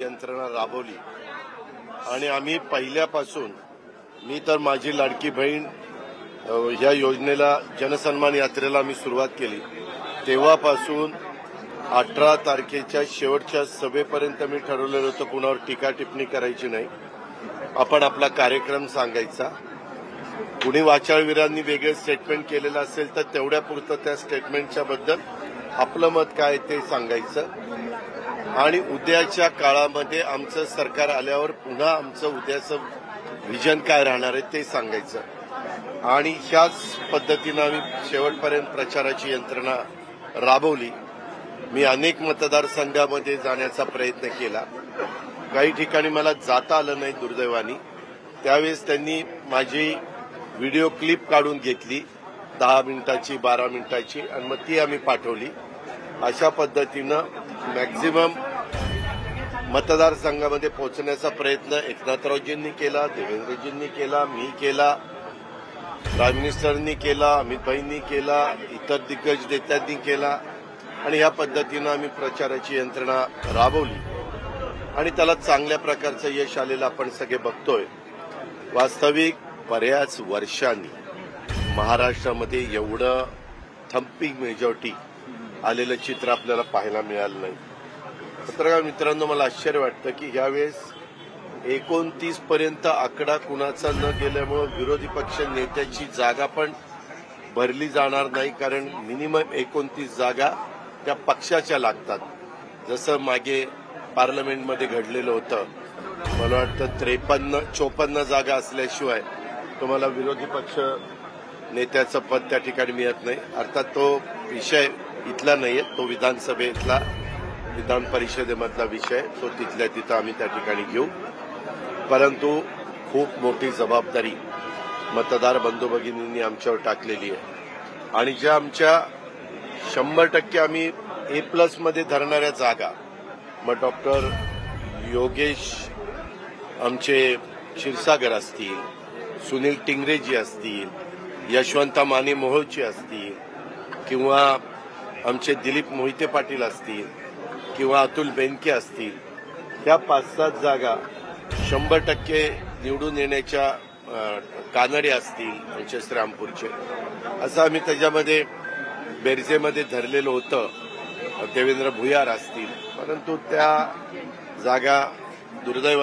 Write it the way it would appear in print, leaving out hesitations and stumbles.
यंत्रणा राबवली आणि आम्ही पहिल्यापासून मी तर माझी लाडकी बहीण या योजनेला जनसन्मान यात्रेला मी सुरुवात केली तेव्हापासून 18 तारखेच्या शेवटच्या सभेपर्यंत मी ठरवलेलं होतं कुणावर टीका टिप्पणी करायची नाही. आपण आपला कार्यक्रम सांगायचा. कुणी वाचाळवीरांनी वेगळे स्टेटमेंट केलेलं असेल तर तेवढ्यापुरतं त्या स्टेटमेंटच्या बद्दल आपलं मत काय ते सांगायचं आणि उद्याच्या काळामध्ये आमचं सरकार आल्यावर पुन्हा आमचं उद्याचं व्हिजन काय राहणार आहे ते सांगायचं आणि ह्याच पद्धतीनं आम्ही शेवटपर्यंत प्रचाराची यंत्रणा राबवली. मी अनेक मतदारसंघामध्ये जाण्याचा प्रयत्न केला. काही ठिकाणी मला जाता आलं नाही दुर्दैवाने. त्यावेळेस त्यांनी माझी व्हिडिओ क्लिप काढून घेतली 10 मिनिटाची 12 मिनिटाची आणि मग ती आम्ही पाठवली. अशा पद्धतीनं मॅक्झिमम मतदारसंघामध्ये पोहोचण्याचा प्रयत्न एकनाथरावजींनी केला, देवेंद्रजींनी केला, मी केला, प्राईम मिनिस्टरनी केला, अमित भाईंनी केला, इतर दिग्गज नेत्यांनी केला आणि या पद्धतीनं आम्ही प्रचाराची यंत्रणा राबवली आणि त्याला चांगल्या प्रकारचं यश आलेलं आपण सगळे बघतोय. वास्तविक बऱ्याच वर्षांनी महाराष्ट्रामध्ये एवढं थम्पिंग मेजॉरिटी आलेलं चित्र आपल्याला पाहायला मिळालं नाही. पत्रकार मित्रांनो, मला आश्चर्य वाटतं की यावेळेस 29 पर्यंत आकडा कुणाचा न गेल्यामुळे विरोधी पक्ष नेत्याची जागा पण भरली जाणार नाही, कारण मिनिमम 29 जागा त्या पक्षाच्या लागतात. जसं मागे पार्लमेंटमध्ये घडलेलं होतं. मला वाटतं 53-54 जागा असल्याशिवाय तुम्हाला विरोधी पक्ष नेत्याचं पद त्या ठिकाणी मिळत नाही. अर्थात तो विषय इथला नाहीये, तो विधानसभेतला विधान परिषदेमधला विषय, तो तिथल्या तिथं आम्ही त्या ठिकाणी घेऊ. परंतु खूप मोठी जबाबदारी मतदार बंधू भगिनींनी आमच्यावर टाकलेली आहे आणि ज्या आमच्या 100% आम्ही A+ मध्ये धरणाऱ्या जागा, मग डॉक्टर योगेश आमचे क्षीरसागर असतील, सुनील टिंगरेजी असतील, यशवंत माने मोहोळचे असतील किंवा आमचे दिलीप मोहिते पाटील असतील किंवा अतुल बेनके असतील, त्या 5-7 जागा 100% निवडून येण्याच्या कानडे असतील आमचे श्रीरामपूरचे, असं आम्ही त्याच्यामध्ये बेरजेमध्ये धरलेलं होतं. देवेंद्र भुयार असतील, परंतु त्या जागा दुर्दैवाने